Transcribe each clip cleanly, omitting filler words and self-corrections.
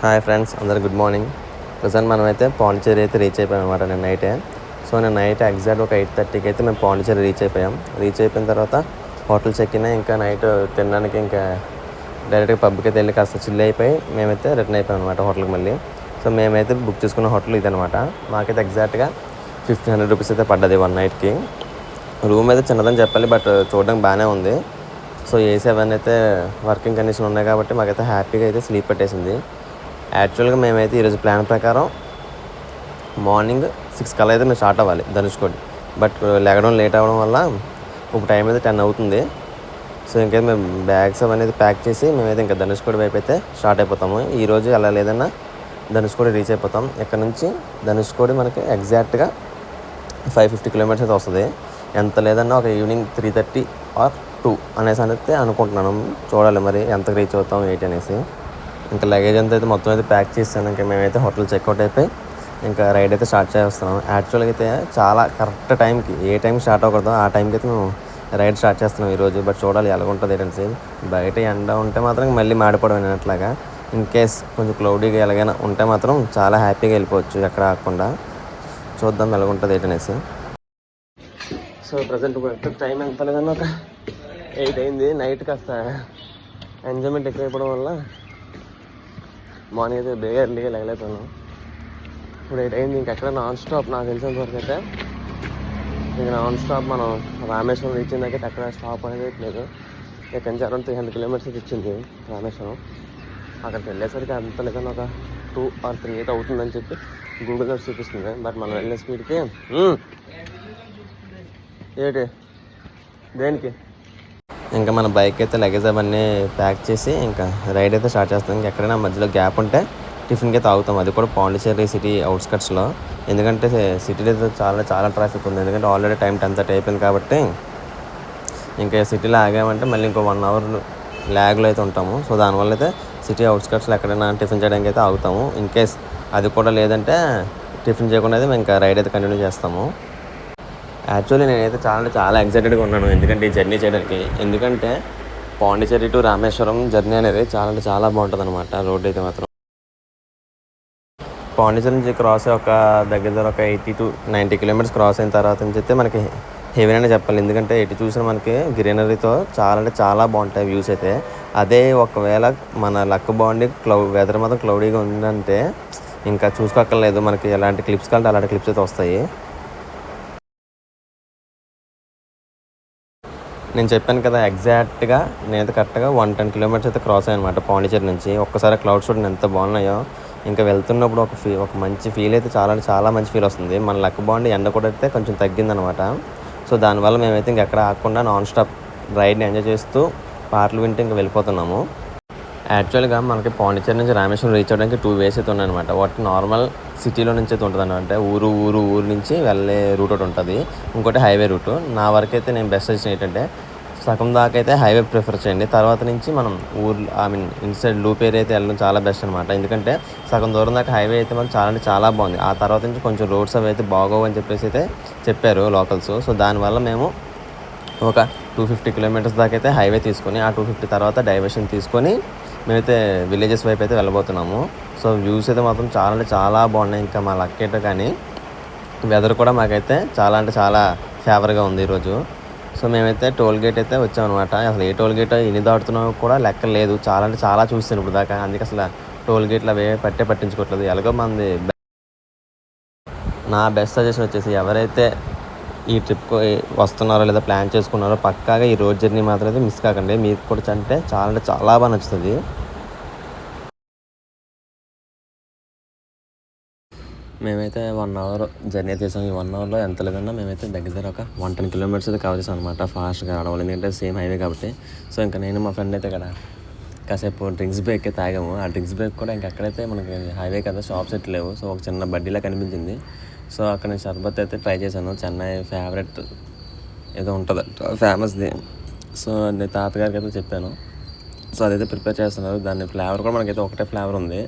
Hi friends, అందరు good morning. Present మనమైతే పాండిచేరి అయితే రీచ్ అయిపోయాం అనమాట నేను నైటే. సో నేను నైట్ ఎగ్జాక్ట్ ఒక 8:30కి అయితే మేము పాండిచేరి రీచ్ అయిపోయిన తర్వాత హోటల్ చెక్ ఇన్ ఇంకా నైట్ తినడానికి ఇంకా డైరెక్ట్గా పబ్కి అయితే వెళ్ళి కాస్త చిల్ అయిపోయి మేమైతే రిటర్న్ అయిపోయాం అనమాట హోటల్కి మళ్ళీ. సో మేమైతే బుక్ చేసుకున్న హోటల్ ఇదనమాట. మాకైతే ఎగ్జాక్ట్గా 1,500 రూపీస్ అయితే పడ్డది వన్ నైట్కి. రూమ్ అయితే చిన్నదని చెప్పాలి, బట్ చూడడానికి బాగానే ఉంది. సో ఏసీ అవన్నీ అయితే వర్కింగ్ కండిషన్ ఉన్నాయి కాబట్టి మాకైతే హ్యాపీగా అయితే స్లీప్ పట్టేసింది. యాక్చువల్గా మేమైతే ఈరోజు ప్లాన్ ప్రకారం మార్నింగ్ 6 కల్లా అయితే మేము స్టార్ట్ అవ్వాలి ధనుష్కోటి. బట్ లేగడం లేట్ అవ్వడం వల్ల ఇప్పుడు టైం అయితే 10 అవుతుంది. సో ఇంకైతే మేము బ్యాగ్స్ అవన్నీ ప్యాక్ చేసి మేమైతే ఇంకా ధనుష్కోటి వైపు అయితే స్టార్ట్ అయిపోతాము. ఈరోజు అలా లేదన్నా ధనుష్కోటి రీచ్ అయిపోతాం. ఇక్కడ నుంచి ధనుష్కోటి మనకి ఎగ్జాక్ట్గా 550 కిలోమీటర్స్ అయితే వస్తుంది. ఎంత లేదన్నా ఒక ఈవినింగ్ 3:30 ఆర్ 2 అనేసి అయితే అనుకుంటున్నాను. చూడాలి మరి ఎంతకు రీచ్ అవుతాం ఏంటి అనేసి. ఇంకా లగేజ్ అంతా అయితే మొత్తం అయితే ప్యాక్ చేస్తాను. ఇంకా మేమైతే హోటల్ చెక్అవుట్ అయిపోయి ఇంకా రైడ్ అయితే స్టార్ట్ చేస్తున్నాం. యాక్చువల్గా అయితే చాలా కరెక్ట్ టైంకి ఏ టైంకి స్టార్ట్ అవ్వకూడదో ఆ టైంకి అయితే మేము రైడ్ స్టార్ట్ చేస్తున్నాం ఈరోజు. బట్ చూడాలి ఎలా ఉంటుంది ఏంటంటే, బయట ఎండ ఉంటే మాత్రం మళ్ళీ మాడిపోవడం అట్లాగా. ఇన్ కేస్ కొంచెం క్లౌడీగా ఎలాగైనా ఉంటే మాత్రం చాలా హ్యాపీగా వెళ్ళిపోవచ్చు ఎక్కడ ఆగకుండా. చూద్దాం ఎలాగుంటుంది ఏంటనేసి. సో ప్రజెంట్ టైం ఎంత లేదన్నా ఒక 8 అయింది. నైట్ కాస్త ఎంజాయ్మెంట్ ఎక్కువైపోవడం వల్ల మార్నింగ్ అయితే బేగా ఎర్లీగా లేగలేకపోయాను. ఇప్పుడు 8 అయింది. ఇంకెక్కడ నాన్ స్టాప్ నాకు తెలిసినంత వరకు అయితే ఇంకా నాన్ స్టాప్ మనం రామేశ్వరం రీచ్ అయిందాకైతే అక్కడ స్టాప్ అనేది లేదు. ఇక్కడ నుంచి అరౌండ్ 300 కిలోమీటర్స్ అయితే ఇచ్చింది రామేశ్వరం. అక్కడికి వెళ్ళేసరికి అంత లేదని ఒక 2 or 3 అయితే అవుతుందని చెప్పి గూగుల్ మ్యాప్స్ చూపిస్తుంది. బట్ మనం వెళ్ళే స్పీడ్కి ఏంటి దేనికి ఇంకా మన బైక్ అయితే లగేజ్ అవన్నీ ప్యాక్ చేసి ఇంకా రైడ్ అయితే స్టార్ట్ చేస్తాం. ఇంకా ఎక్కడైనా మధ్యలో గ్యాప్ ఉంటే టిఫిన్కి అయితే ఆగుతాం. అది కూడా పాండిచేరి సిటీ అవుట్స్కట్స్లో. ఎందుకంటే సిటీలో అయితే చాలా ట్రాఫిక్ ఉంది. ఎందుకంటే ఆల్రెడీ టైం 10:30 అయిపోయింది కాబట్టి ఇంకా సిటీలో ఆగామంటే మళ్ళీ ఇంకో 1 అవర్ ల్యాగ్లో అయితే ఉంటాము. సో దానివల్ల అయితే సిటీ అవుట్స్కట్స్లో ఎక్కడైనా టిఫిన్ చేయడానికి అయితే ఆగుతాము. ఇన్ కేస్ అది కూడా లేదంటే టిఫిన్ చేయకుండా అయితే మేము ఇంకా రైడ్ అయితే కంటిన్యూ చేస్తాము. యాక్చువల్లీ నేనైతే చాలా ఎక్సైటెడ్గా ఉన్నాను ఎందుకంటే ఈ జర్నీ చేయడానికి. ఎందుకంటే పాండిచేరి టు రామేశ్వరం జర్నీ అనేది చాలా బాగుంటుంది అనమాట. రోడ్ అయితే మాత్రం పాండిచేరి నుంచి క్రాస్ అయ్యి ఒక దగ్గర ఒక 80 to 90 కిలోమీటర్స్ క్రాస్ అయిన తర్వాత నుంచి అయితే మనకి హెవెన్ అనే చెప్పాలి. ఎందుకంటే ఎటు చూసినా మనకి గ్రీనరీతో చాలా బాగుంటాయి వ్యూస్ అయితే. అదే ఒకవేళ మన లక్ బాగుండి వెదర్ మాత్రం క్లౌడీగా ఉందంటే ఇంకా చూసుకోక్కర్లేదు. మనకి ఎలాంటి క్లిప్స్ కావాలంటే అలాంటి క్లిప్స్ అయితే వస్తాయి. నేను చెప్పాను కదా, ఎగ్జాక్ట్గా నేనైతే కరెక్ట్గా 110 కిలోమీటర్స్ అయితే క్రాస్ అయ్యాను అనమాట పాండిచేరి నుంచి. ఒక్కసారి క్లౌడ్స్ చూడండి ఎంత బాగున్నాయో. ఇంకా వెళ్తున్నప్పుడు ఒక మంచి ఫీల్ అయితే చాలా మంచి ఫీల్ వస్తుంది. మన లక్ బాగుండి ఎండ కూడా అయితే కొంచెం తగ్గిందనమాట. సో దానివల్ల మేమైతే ఇంకెక్కడ ఆగకుండా నాన్ స్టాప్ రైడ్ని ఎంజాయ్ చేస్తూ పాటలు వింటూ ఇంకా వెళ్ళిపోతున్నాము. యాక్చువల్గా మనకి పాండిచేరి నుంచి రామేశ్వరం రీచ్ అవ్వడానికి 2 వేస్ అయితే ఉన్నాయన్నమాట. ఒకటి నార్మల్ సిటీలో నుంచి అయితే ఉంటుంది అనమాట. ఊరు నుంచి వెళ్ళే రూట్ ఒకటి ఉంటుంది. ఇంకోటి హైవే రూట్. నా వరకు అయితే నేను బెస్ట్ సజెషన్ ఏంటంటే సగం దాకా అయితే హైవే ప్రిఫర్ చేయండి. తర్వాత నుంచి మనం ఇన్సైడ్ లూప్ ఏరియా అయితే వెళ్ళడం చాలా బెస్ట్ అనమాట. ఎందుకంటే సగం దూరం దాకా హైవే అయితే మనకు చాలా బాగుంది. ఆ తర్వాత నుంచి కొంచెం రోడ్స్ అవి అయితే బాగోవు అని చెప్పేసి అయితే చెప్పారు లోకల్స్. సో దానివల్ల మేము ఒక 250 కిలోమీటర్స్ దాకా అయితే హైవే తీసుకొని ఆ 250 తర్వాత డైవర్షన్ తీసుకొని మేమైతే విలేజెస్ వైపు అయితే వెళ్ళబోతున్నాము. సో వ్యూస్ అయితే మాత్రం చాలా బాగున్నాయి. ఇంకా మా లక్కేటో కానీ వెదర్ కూడా మాకైతే చాలా ఫేవర్గా ఉంది ఈరోజు. సో మేమైతే టోల్ గేట్ అయితే వచ్చామన్నమాట. అసలు ఏ టోల్ గేట్ ఎన్ని దాటుతున్నామో కూడా లెక్క లేదు. చాలా చూస్తాను ఇప్పుడు దాకా. అందుకే అసలు టోల్ గేట్లు అవి పట్టించుకోవట్లేదు. ఎలాగో మంది. నా బెస్ట్ సజెషన్ వచ్చేసి ఎవరైతే ఈ ట్రిప్కి వస్తున్నారో లేదా ప్లాన్ చేసుకున్నారో పక్కాగా ఈ రోడ్ జర్నీ మాత్రం అయితే మిస్ కాకండి. మీకు కూడా అంటే చాలా బాగా నచ్చుతుంది. మేమైతే 1 అవర్ జర్నీ చేసాం. ఈ 1 అవర్లో ఎంత లేదన్నా మేమైతే దగ్గర ఒక 110 కిలోమీటర్స్ అయితే కవర్ చేసాం అనమాట. ఫాస్ట్గా రావడం ఎందుకంటే సేమ్ హైవే కాబట్టి. సో ఇంకా నేను మా ఫ్రెండ్ అయితే ఇక్కడ కాసేపు డ్రింక్స్ బ్రేక్ అయితే తాగాము. ఆ డ్రింక్స్ బ్రేక్ కూడా ఇంకెక్కడైతే మనకి హైవే కదా, షాప్స్ అయితే లేవు. సో ఒక చిన్న బడ్డీలా కనిపించింది. సో అక్కడ నేను షర్బత్ అయితే ట్రై చేశాను. చెన్నై ఫేవరెట్ ఏదో ఉంటుంది ఫేమస్ది. సో నేను తాతగారికి అయితే చెప్పాను. సో అదైతే ప్రిపేర్ చేస్తున్నారు. దాని ఫ్లేవర్ కూడా మనకైతే ఒకటే ఫ్లేవర్ ఉంది.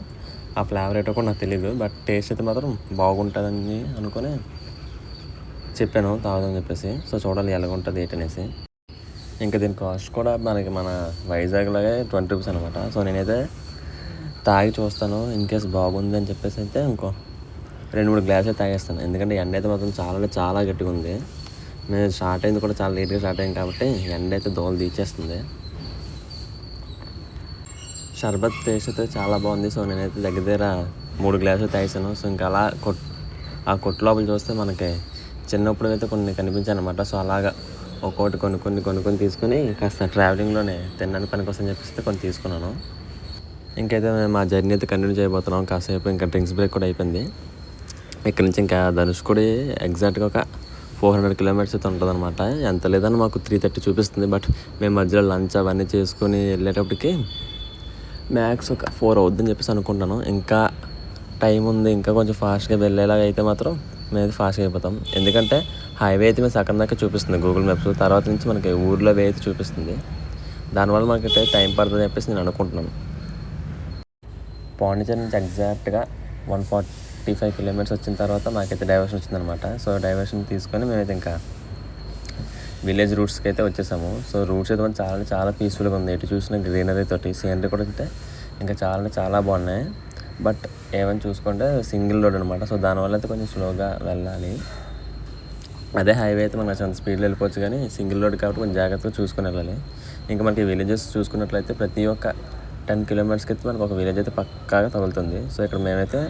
ఆ ఫ్లేవర్ ఏంటో కూడా నాకు తెలియదు. బట్ టేస్ట్ అయితే మాత్రం బాగుంటుందని అనుకొని చెప్పాను తాగుదని చెప్పేసి. సో చూడాలి ఎలాగుంటుంది ఏంటనేసి. ఇంకా దీని కాస్ట్ కూడా మన వైజాగ్లాగే 20 రూపీస్ అనమాట. సో నేనైతే తాగి చూస్తాను, ఇన్ కేస్ బాగుంది అని చెప్పేసి అయితే ఇంకో 2-3 గ్లాసులు తాగేస్తాను. ఎందుకంటే ఎండ అయితే మాత్రం చాలా గట్టిగా ఉంది. మేము స్టార్ట్ అయింది కూడా చాలా లేట్గా స్టార్ట్ అయింది కాబట్టి ఎండ అయితే దోలు తీసేస్తుంది. షర్బత్ టేస్ట్ అయితే చాలా బాగుంది. సో నేనైతే దగ్గర 3 గ్లాసులు తాగేసాను. సో ఇంకా అలా ఆ కొట్టు లోపల చూస్తే మనకి చిన్నప్పుడు అయితే కొన్ని కనిపించాయి అనమాట. సో అలాగా ఒక్కొక్కటి కొన్ని తీసుకొని కాస్త ట్రావెలింగ్లోనే తినడానికి పని కోసం చెప్పేసి కొన్ని తీసుకున్నాను. ఇంకైతే మేము మా జర్నీ అయితే కంటిన్యూ చేయబోతున్నాం. కాసేపు ఇంకా డ్రింక్స్ బ్రేక్ కూడా అయిపోయింది. ఇక్కడ నుంచి ఇంకా ధనుష్కోడి ఎగ్జాక్ట్గా ఒక 400 కిలోమీటర్స్ అయితే ఉంటుంది అనమాట. ఎంత లేదని మాకు 3:30 చూపిస్తుంది. బట్ మేము మధ్యలో లంచ్ అవన్నీ చేసుకొని వెళ్ళేటప్పటికి మ్యాక్స్ ఒక 4 అవుద్దని చెప్పేసి అనుకుంటాను. ఇంకా టైం ఉంది, ఇంకా కొంచెం ఫాస్ట్గా వెళ్ళేలాగా అయితే మాత్రం మేము ఫాస్ట్గా అయిపోతాం. ఎందుకంటే హైవే అయితే మేము సగం దాకా చూపిస్తుంది గూగుల్ మ్యాప్స్. తర్వాత నుంచి మనకి ఊర్లో వే అయితే చూపిస్తుంది. దానివల్ల మనకి టైం పడుతుంది చెప్పేసి నేను అనుకుంటున్నాను. పాండిచేరి నుంచి ఎగ్జాక్ట్గా 145 కిలోమీటర్స్ వచ్చిన తర్వాత మాకైతే డైవర్షన్ వచ్చిందనమాట. సో డైవర్షన్ తీసుకొని మేమైతే ఇంకా విలేజ్ రూట్స్కి అయితే వచ్చేసాము. సో రూట్స్ అయితే చాలా పీస్ఫుల్గా ఉంది. ఎటు చూసిన గ్రీనరీ తోటి సీనరీ కూడా అయితే ఇంకా చాలా బాగున్నాయి. బట్ ఏమని చూసుకుంటే సింగిల్ రోడ్ అనమాట. సో దానివల్ల అయితే కొంచెం స్లోగా వెళ్ళాలి. అదే హైవే అయితే మనకు అంత స్పీడ్లో వెళ్ళిపోవచ్చు, కానీ సింగిల్ రోడ్ కాబట్టి కొంచెం జాగ్రత్తగా చూసుకొని వెళ్ళాలి. ఇంకా మనకి విలేజెస్ చూసుకున్నట్లయితే ప్రతి ఒక్క 10 కిలోమీటర్స్కి అయితే మనకు ఒక విలేజ్ అయితే పక్కాగా తగులుతుంది. సో ఇక్కడ మేమైతే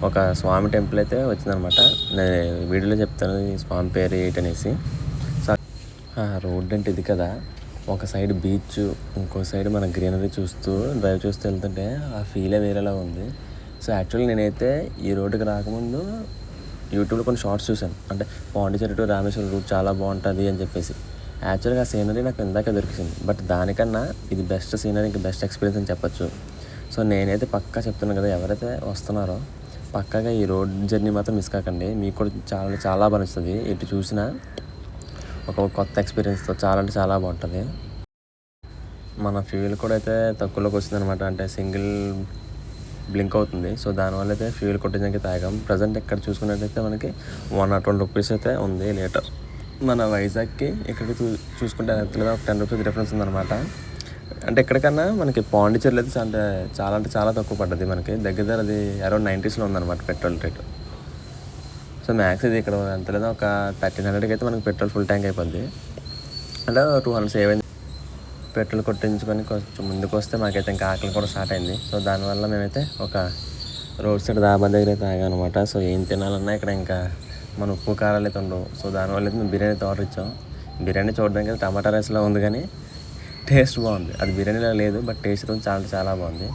ఒక స్వామి టెంపుల్ అయితే వచ్చిందనమాట. నేను వీడియోలో చెప్తాను ఈ స్వామి పేరు ఏంటనేసి. సో రోడ్ అంటే ఇది కదా, ఒక సైడ్ బీచ్, ఇంకో సైడ్ మన గ్రీనరీ చూస్తూ డ్రైవ్ చేస్తూ వెళ్తుంటే ఆ ఫీలే వేరేలా ఉంది. సో యాక్చువల్లీ నేనైతే ఈ రోడ్డుకి రాకముందు యూట్యూబ్లో కొన్ని షార్ట్స్ చూశాను. అంటే పాండిచేరి టు రామేశ్వరం రూట్ చాలా బాగుంటుంది అని చెప్పేసి. యాక్చువల్గా ఆ సీనరీ నాకు ఇందాక దొరికింది. బట్ దానికన్నా ఇది బెస్ట్ సీనరీ, ఇంకా బెస్ట్ ఎక్స్పీరియన్స్ అని చెప్పచ్చు. సో నేనైతే పక్కా చెప్తున్నాను కదా, ఎవరైతే వస్తున్నారో పక్కాగా ఈ రోడ్ జర్నీ మాత్రం మిస్ కాకండి. మీకు కూడా చాలా బాగా నచ్చుతుంది. ఎటు చూసినా ఒక కొత్త ఎక్స్పీరియన్స్తో చాలా బాగుంటుంది. మన ఫ్యూయల్ కూడా అయితే తక్కువలోకి వస్తుంది అనమాట. అంటే సింగిల్ బ్లింక్ అవుతుంది. సో దానివల్ల అయితే ఫ్యూయల్ కొట్టించడానికి తాగాం. ప్రజెంట్ ఇక్కడ చూసుకున్నట్టయితే మనకి 120 రూపీస్ అయితే ఉంది లీటర్. మన వైజాగ్కి ఇక్కడికి చూసుకుంటే ఒక 10 రూపీస్ డిఫరెన్స్ ఉందన్నమాట. అంటే ఎక్కడికన్నా మనకి పాండిచేరిలో అయితే చాలా తక్కువ పడ్డది. మనకి దగ్గర అది అరౌండ్ 90స్లో ఉందన్నమాట పెట్రోల్ రేటు. సో మ్యాక్స్ ఇది ఇక్కడ ఎంత లేదా ఒక 1300కి అయితే మనకి పెట్రోల్ ఫుల్ ట్యాంక్ అయిపోద్ది. అంటే 200 సేవ్ అయింది. పెట్రోల్ కొట్టించుకొని కొంచెం ముందుకు వస్తే మాకైతే ఇంకా ఆకలి కూడా స్టార్ట్ అయింది. సో దానివల్ల మేమైతే ఒక రోడ్ సైడ్ దాబా దగ్గర అయితే ఆగామన్నమాట. సో ఏం తినాలన్నా ఇక్కడ ఇంకా మన ఉప్పు కారాలు అయితే ఉండవు. సో దానివల్ల అయితే మేము బిర్యానీ అయితే ఆర్డర్ ఇచ్చాం. బిర్యానీ చూడడానికి టమాటా రైస్లో ఉంది, కానీ టేస్ట్ బాగుంది. అది బిర్యానీలో లేదు, బట్ టేస్ట్ అయితే చాలా బాగుంది.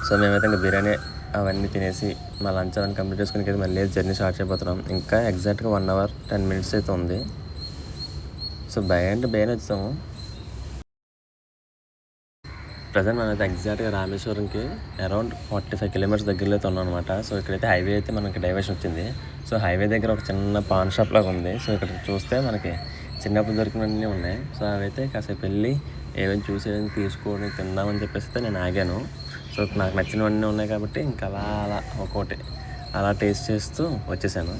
సో మేమైతే ఇంకా బిర్యానీ అవన్నీ తినేసి మా లంచ్ అవన్నీ కంప్లీట్ చేసుకుని మళ్ళీ జర్నీ స్టార్ట్ చేయబోతున్నాం. ఇంకా ఎగ్జాక్ట్గా 1 అవర్ 10 మినిట్స్ అయితే ఉంది. సో బయట వచ్చాము. ప్రజెంట్ మనమైతే ఎగ్జాక్ట్గా రామేశ్వరంకి అరౌండ్ 45 కిలోమీటర్స్ దగ్గరలో అయితే ఉన్నాం అనమాట. సో ఇక్కడైతే హైవే అయితే మనకి డైవర్షన్ వచ్చింది. సో హైవే దగ్గర ఒక చిన్న పాన్ షాప్ లాగా ఉంది. సో ఇక్కడ చూస్తే మనకి చిన్నప్పుడు దొరికినవన్నీ ఉన్నాయి. సో అవైతే కాసేపు వెళ్ళి ఏమైనా చూసి ఏమైనా తీసుకొని తిందామని చెప్పేసి అయితే నేను ఆగాను. సో నాకు నచ్చినవన్నీ ఉన్నాయి కాబట్టి ఇంకా అలా ఒక్కొక్కటి అలా టేస్ట్ చేస్తూ వచ్చేసాను.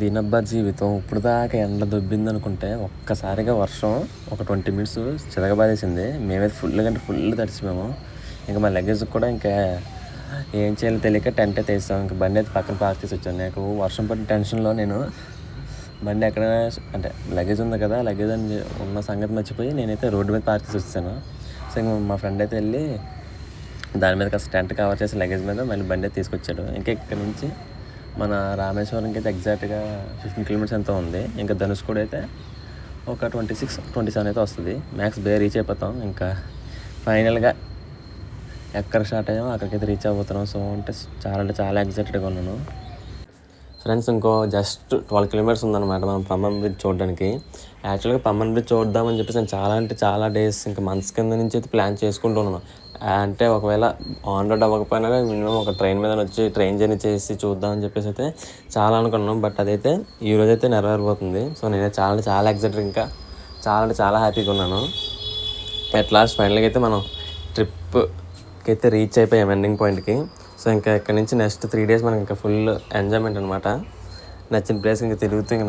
దీనబ్బా జీవితం ఇప్పుడు దాకా ఎండ దొబ్బింది అనుకుంటే ఒక్కసారిగా వర్షం ఒక 20 మినిట్స్ చిరగబాదేసింది. మేమైతే ఫుల్ తడిసిపోయాము. ఇంకా మా లగేజ్ కూడా ఇంకా ఏం చేయాలో తెలియక టెంట్ అయితే వేసాం. ఇంకా బండి అయితే పక్కన పార్క్ చేసి వచ్చాను. నాకు వర్షం పడిన టెన్షన్లో నేను బండి ఎక్కడ అంటే లగేజ్ ఉంది కదా, లగేజ్ అని ఉన్న సంగతి మర్చిపోయి నేనైతే రోడ్డు మీద పార్క్ చేసి వచ్చాను. సో ఇంకా మా ఫ్రెండ్ అయితే వెళ్ళి దాని మీద కాస్త టెంట్ కవర్ చేసి లగేజ్ మీద మళ్ళీ బండి అయితే తీసుకొచ్చాడు. ఇంకా ఇక్కడ నుంచి మన రామేశ్వరంకి అయితే ఎగ్జాక్ట్గా 15 కిలోమీటర్స్ ఎంతో ఉంది. ఇంకా ధనుష్కోడి అయితే ఒక 26-27 అయితే వస్తుంది. మ్యాక్స్ రీచ్ అయిపోతాం. ఇంకా ఫైనల్గా ఎక్కడ స్టార్ట్ అయ్యామో అక్కడికైతే రీచ్ అయిపోతున్నాం. సో అంటే చాలా ఎగ్జైటెడ్గా ఉన్నాను. ఫ్రెండ్స్ ఇంకో జస్ట్ 12 కిలోమీటర్స్ ఉందన్నమాట మనం పమ్మన్ బ్రిడ్జ్ చూడడానికి. యాక్చువల్గా పమ్మన్ బ్రిడ్జ్ చూద్దామని చెప్పేసి నేను చాలా డేస్ ఇంకా మంత్స్ కింద నుంచి అయితే ప్లాన్ చేసుకుంటున్నాను. అంటే ఒకవేళ ఆన్ రోడ్ అవ్వకపోయినా మినిమం ఒక ట్రైన్ మీద వచ్చి ట్రైన్ జర్నీ చేసి చూద్దామని చెప్పేసి అయితే చాలా అనుకున్నాం. బట్ అదైతే ఈరోజు అయితే నెరవేరిపోతుంది. సో నేనే చాలా ఎగ్జైటెడ్, ఇంకా చాలా హ్యాపీగా ఉన్నాను. అట్ లాస్ట్ ఫైనల్గా అయితే మనం ట్రిప్కి అయితే రీచ్ అయిపోయాం ఎండింగ్ పాయింట్కి. సో ఇంకా ఇక్కడ నుంచి నెక్స్ట్ 3 డేస్ మనకి ఇంకా ఫుల్ ఎంజాయ్మెంట్ అనమాట. నచ్చిన ప్లేస్ ఇంకా తిరుగుతూ ఇంకా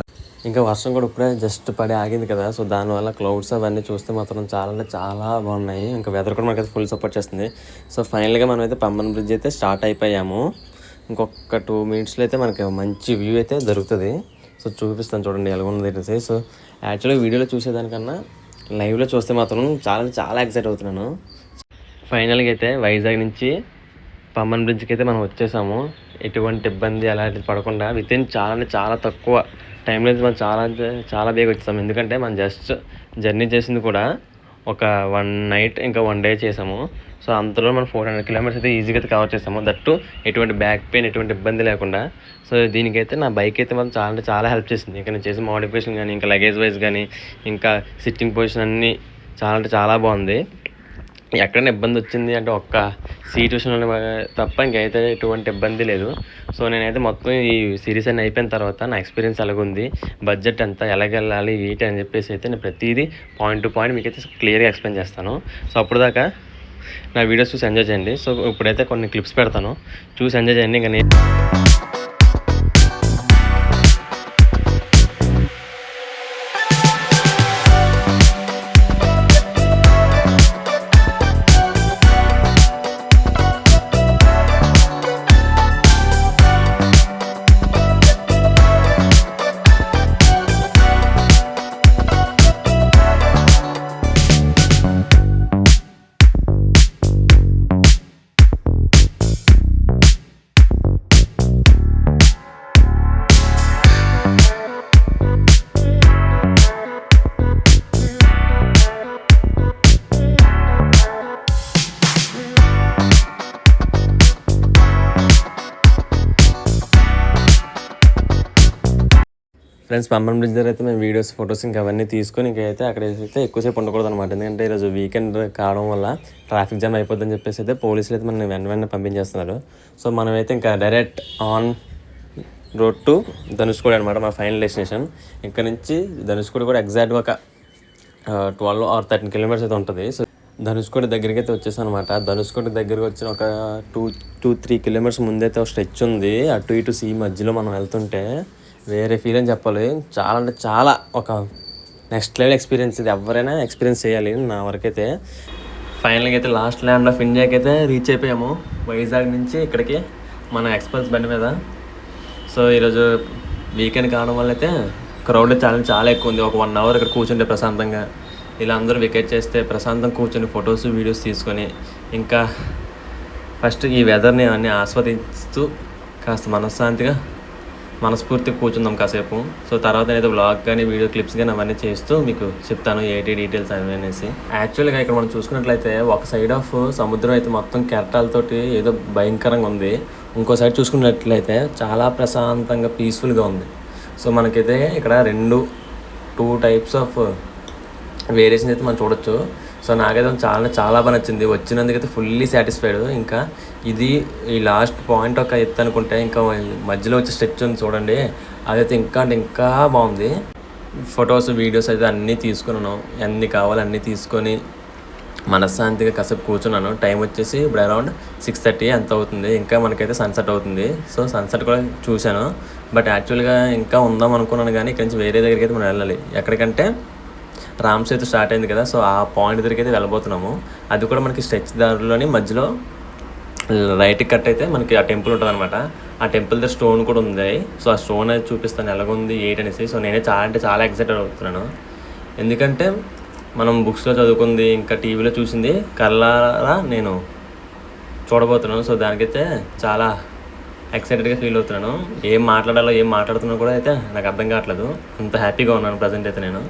ఇంకా వర్షం కూడా ఇప్పుడే జస్ట్ పడి ఆగింది కదా, సో దానివల్ల క్లౌడ్స్ అవన్నీ చూస్తే మాత్రం చాలా అంటే చాలా బాగున్నాయి. ఇంకా వెదర్ కూడా మనకైతే ఫుల్ సపోర్ట్ చేస్తుంది. సో ఫైనల్గా మనం అయితే పంబన్ బ్రిడ్జ్ అయితే స్టార్ట్ అయిపోయాము. ఇంకొక 2 మినిట్స్లో అయితే మనకి మంచి వ్యూ అయితే దొరుకుతుంది. సో చూపిస్తాను చూడండి ఎలా ఉంది అనేసి. సో యాక్చువల్గా వీడియోలో చూసేదానికన్నా లైవ్లో చూస్తే మాత్రం చాలా చాలా ఎక్సైట్ అవుతున్నాను. ఫైనల్గా అయితే వైజాగ్ నుంచి పంబన్ బ్రిడ్జ్కి అయితే మనం వచ్చేసాము. ఎటువంటి ఇబ్బంది అలాంటిది పడకుండా వితిన్ చాలా అంటే చాలా తక్కువ టైంలో అయితే మనం చాలా అంటే చాలా బేగా వచ్చేసాము. ఎందుకంటే మనం జస్ట్ జర్నీ చేసింది కూడా ఒక 1 నైట్ ఇంకా 1 డే చేసాము. సో అంతలో మనం 400 కిలోమీటర్స్ అయితే ఈజీగా అయితే కవర్ చేసాము. దట్టు ఎటువంటి బ్యాక్ పెయిన్ ఎటువంటి ఇబ్బంది లేకుండా. సో దీనికైతే నా బైక్ అయితే మనం చాలా అంటే చాలా హెల్ప్ చేసింది. ఇంకా నేను చేసిన మోడిఫికేషన్ కానీ ఇంకా లగేజ్ వైజ్ కానీ ఇంకా సిట్టింగ్ పొజిషన్ అన్నీ చాలా అంటే చాలా బాగుంది. ఎక్కడైనా ఇబ్బంది వచ్చింది అంటే ఒక్క సీట్ విషయంలో తప్ప ఇంకైతే ఎటువంటి ఇబ్బంది లేదు. సో నేనైతే మొత్తం ఈ సిరీస్ అన్నీ అయిపోయిన తర్వాత నా ఎక్స్పీరియన్స్ ఎలాగుంది, బడ్జెట్ ఎంత, ఎలాగెళ్ళాలి ఏంటి అని చెప్పేసి అయితే నేను ప్రతిదీ పాయింట్ టు పాయింట్ మీకైతే క్లియర్గా ఎక్స్ప్లెయిన్ చేస్తాను. సో అప్పుడు దాకా నా వీడియోస్ చూసి ఎంజాయ్ చేయండి. సో ఇప్పుడైతే కొన్ని క్లిప్స్ పెడతాను, చూసి ఎంజాయ్ చేయండి. ఇంకా ఫ్రెండ్స్ పంబన్ బ్రిడ్జ్ దగ్గర అయితే మేము వీడియోస్ ఫొటోస్ ఇంకా అవన్నీ తీసుకొని ఇంకైతే అక్కడైతే ఎక్కువసేపు ఉండకూడదు అనమాట. ఎందుకంటే ఈరోజు వీకెండ్ కావడం వల్ల ట్రాఫిక్ జామ్ అయిపోద్దని చెప్పేసి అయితే పోలీసులు అయితే మనం వెంటనే పంపించేస్తున్నారు. సో మనమైతే ఇంకా direct on road to Dhanushkodi అనమాట మా ఫైనల్ డెస్టినేషన్. ఇక్కడ నుంచి ధనుష్కోడి కూడా ఎగ్జాక్ట్గా ఒక 12 or 13 కిలోమీటర్స్ అయితే ఉంటుంది. సో ధనుష్కోడి దగ్గరికి అయితే వచ్చేసాను అనమాట. ధనుష్కోడి దగ్గరికి వచ్చిన ఒక 2-3 కిలోమీటర్స్ ముందైతే ఒక స్ట్రెచ్ ఉంది. అటు ఇటు సీ మధ్యలో మనం వెళ్తుంటే వేరే ఫీల్ అని చెప్పాలి. చాలా అంటే చాలా ఒక నెక్స్ట్ లెవెల్ ఎక్స్పీరియన్స్. ఇది ఎవరైనా ఎక్స్పీరియన్స్ చేయాలి నా వరకైతే. ఫైనల్గా అయితే లాస్ట్ ల్యాండ్ ఆఫ్ ఇండియాకి అయితే రీచ్ అయిపోయాము. వైజాగ్ నుంచి ఇక్కడికి మన ఎక్స్ప్రెస్ బండి మీద. సో ఈరోజు వీకెండ్ కావడం వల్ల అయితే క్రౌడ్ చాలా ఎక్కువ ఉంది. ఒక 1 అవర్ ఇక్కడ కూర్చుంటే ప్రశాంతంగా ఇలా అందరూ వికెట్ చేస్తే ప్రశాంతంగా కూర్చొని ఫొటోస్ వీడియోస్ తీసుకొని ఇంకా ఫస్ట్ ఈ వెదర్ని అన్నీ ఆస్వాదిస్తూ కాస్త మనస్ఫూర్తిగా కూర్చుందాం కాసేపు. సో తర్వాత నేనైతే వ్లాగ్ కానీ వీడియో క్లిప్స్ కానీ అవన్నీ చేస్తూ మీకు చెప్తాను ఏటీ డీటెయిల్స్ అవి అనేసి. యాక్చువల్గా ఇక్కడ మనం చూసుకున్నట్లయితే ఒక సైడ్ ఆఫ్ సముద్రం అయితే మొత్తం కెరటాలతోటి ఏదో భయంకరంగా ఉంది. ఇంకో సైడ్ చూసుకున్నట్లయితే చాలా ప్రశాంతంగా పీస్ఫుల్గా ఉంది. సో మనకైతే ఇక్కడ 2 టైప్స్ ఆఫ్ వేరియేషన్ అయితే మనం చూడొచ్చు. సో నాకైతే చాలా బాగా నచ్చింది. వచ్చినందుకైతే ఫుల్లీ సాటిస్ఫైడ్. ఇంకా ఇది ఈ లాస్ట్ పాయింట్ ఒక ఎత్తు అనుకుంటే ఇంకా మధ్యలో వచ్చే స్ట్రెచ్ ఉంది చూడండి, అదైతే ఇంకా బాగుంది. ఫొటోస్ వీడియోస్ అయితే అన్నీ తీసుకున్నాను, ఎన్ని కావాలి అన్నీ తీసుకొని మనశ్శాంతిగా కాసేపు కూర్చున్నాను. టైం వచ్చేసి ఇప్పుడు అరౌండ్ 6:30 ఎంత అవుతుంది. ఇంకా మనకైతే సన్సెట్ అవుతుంది. సో సన్సెట్ కూడా చూశాను. బట్ యాక్చువల్గా ఇంకా ఉందాం అనుకున్నాను కానీ ఇక్కడి నుంచి వేరే దగ్గరికి అయితే మనం వెళ్ళాలి. ఎక్కడికంటే రామ్ సేతు స్టార్ట్ అయింది కదా, సో ఆ పాయింట్ దగ్గరికి అయితే వెళ్ళబోతున్నాము. అది కూడా మనకి స్ట్రెచ్ దారిలోని మధ్యలో రైట్కి కట్ అయితే మనకి ఆ టెంపుల్ ఉంటుంది అనమాట. ఆ టెంపుల్ దగ్గర స్టోన్ కూడా ఉంది. సో ఆ స్టోన్ అయితే చూపిస్తాను ఎలాగుంది ఏంటనేసి. సో నేనే చాలా ఎక్సైటెడ్ అవుతున్నాను. ఎందుకంటే మనం బుక్స్లో చదువుకుంది ఇంకా టీవీలో చూసింది కళ్ళారా నేను చూడబోతున్నాను. సో దానికైతే చాలా ఎక్సైటెడ్గా ఫీల్ అవుతున్నాను. ఏం మాట్లాడుతున్నా కూడా అయితే నాకు అర్థం కావట్లేదు. అంత హ్యాపీగా ఉన్నాను ప్రజెంట్ అయితే నేను.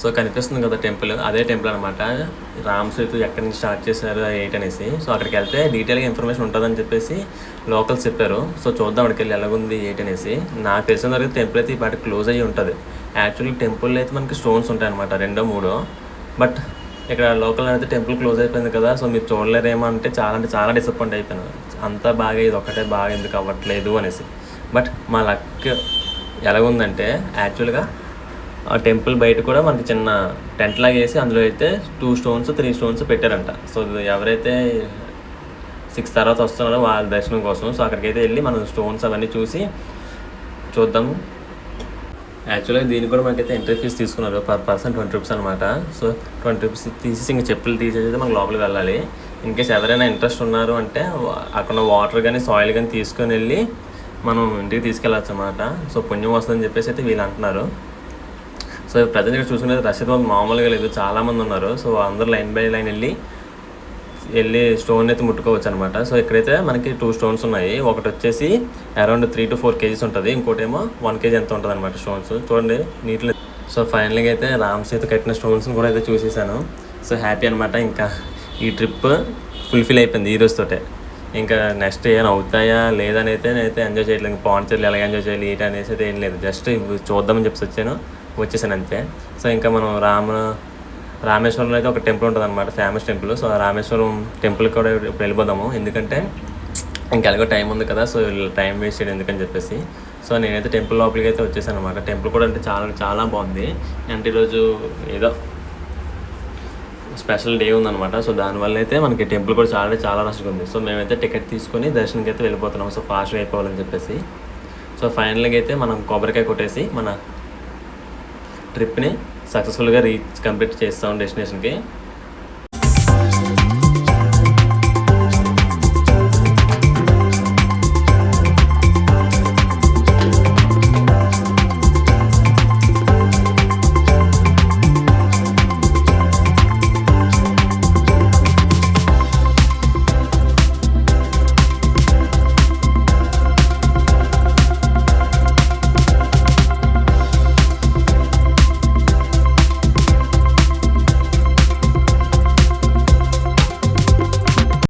సో కనిపిస్తుంది కదా టెంపుల్, అదే టెంపుల్ అనమాట. రామ్ సేతు ఎక్కడి నుంచి స్టార్ట్ చేశారు ఏంటనేసి. సో అక్కడికి వెళ్తే డీటెయిల్గా ఇన్ఫర్మేషన్ ఉంటుందని చెప్పేసి లోకల్స్ చెప్పారు. సో చూద్దాం అక్కడికి వెళ్ళి ఎలాగుంది ఏంటనేసి. నాకు తెలిసిన వరకు టెంపుల్ అయితే ఇప్పటికి క్లోజ్ అయ్యి ఉంటుంది. యాక్చువల్లీ టెంపుల్ అయితే మనకి స్టోన్స్ ఉంటాయి అనమాట, 2 3. బట్ ఇక్కడ లోకల్ అయితే టెంపుల్ క్లోజ్ అయిపోయింది కదా, సో మీరు చూడలేరేమో అంటే చాలా డిసప్పాయింట్ అయిపోయాను. అంతా బాగా ఇది ఒకటే బాగా ఎందుకు అవ్వట్లేదు అనేసి. బట్ మా లక్ ఎలాగుందంటే యాక్చువల్గా ఆ టెంపుల్ బయట కూడా మనకి చిన్న టెంట్ లాగా వేసి అందులో అయితే 2 స్టోన్స్ 3 స్టోన్స్ పెట్టారంట. సో ఎవరైతే 6 తర్వాత వస్తున్నారో వాళ్ళ దర్శనం కోసం. సో అక్కడికైతే వెళ్ళి మనం స్టోన్స్ అవన్నీ చూసి చూద్దాము. యాక్చువల్గా దీనికి కూడా మనకైతే ఎంట్రీ ఫీజు తీసుకున్నారు, పర్ పర్సన్ 20 రూపీస్ అనమాట. సో 20 రూపీస్ తీసేసి ఇంకా చెప్పులు తీసేసి మనం లోపలికి వెళ్ళాలి. ఇన్ కేస్ ఎవరైనా ఇంట్రెస్ట్ ఉన్నారు అంటే అక్కడ వాటర్ కానీ సాయిల్ కానీ తీసుకొని వెళ్ళి మనం ఇంటికి తీసుకెళ్ళచ్చు అనమాట. సో పుణ్యం వస్తుందని చెప్పేసి అయితే వీళ్ళు అంటున్నారు. సో ప్రజెంట్ ఇక్కడ చూసుకునే రష్ అయితే మామూలుగా లేదు, చాలామంది ఉన్నారు. సో అందరూ లైన్ బై లైన్ వెళ్ళి స్టోన్ అయితే ముట్టుకోవచ్చు అనమాట. సో ఇక్కడైతే మనకి 2 స్టోన్స్ ఉన్నాయి. ఒకటి వచ్చేసి అరౌండ్ 3 to 4 kgs ఉంటుంది, ఇంకోటి ఏమో 1 kg ఎంత ఉంటుంది అనమాట స్టోన్స్. చూడండి నీట్లో. సో ఫైనల్గా అయితే రామ్ సేతు కట్టిన స్టోన్స్ని కూడా అయితే చూసేసాను. సో హ్యాపీ అనమాట. ఇంకా ఈ ట్రిప్ ఫుల్ఫిల్ అయిపోయింది ఈ రోజుతోటే. ఇంకా నెక్స్ట్ ఏమైనా అవుతాయా లేదని అయితే నేనైతే ఎంజాయ్ చేయట్లేదు. ఇంకా పాండిచేరిలో ఎలా ఎంజాయ్ చేయాలి ఏంటి అనేసి అయితే ఏం లేదు, జస్ట్ చూద్దామని చెప్పి వచ్చేసాను అంతే. సో ఇంకా మనం రామేశ్వరంలో అయితే ఒక టెంపుల్ ఉంటుంది అనమాట, ఫేమస్ టెంపుల్. సో రామేశ్వరం టెంపుల్కి కూడా ఇప్పుడు వెళ్ళిపోదాము, ఎందుకంటే ఇంకెలాగో టైం ఉంది కదా. సో టైం వేస్ట్ చేయడం ఎందుకని చెప్పేసి. సో నేనైతే టెంపుల్ లోపలికి అయితే వచ్చేసాను అనమాట. టెంపుల్ కూడా అంటే చాలా బాగుంది. అంటే ఈరోజు ఏదో స్పెషల్ డే ఉందన్నమాట. సో దానివల్ల అయితే మనకి టెంపుల్ కూడా చాలా రష్గా ఉంది. సో మేమైతే టికెట్ తీసుకొని దర్శనంకి అయితే వెళ్ళిపోతున్నాం. సో ఫాస్ట్గా అయిపోవాలని చెప్పేసి. సో ఫైనల్గా అయితే మనం కొబ్బరికాయ కొట్టేసి మన ట్రిప్ని సక్సెస్ఫుల్గా కంప్లీట్ చేస్తాం డెస్టినేషన్కి.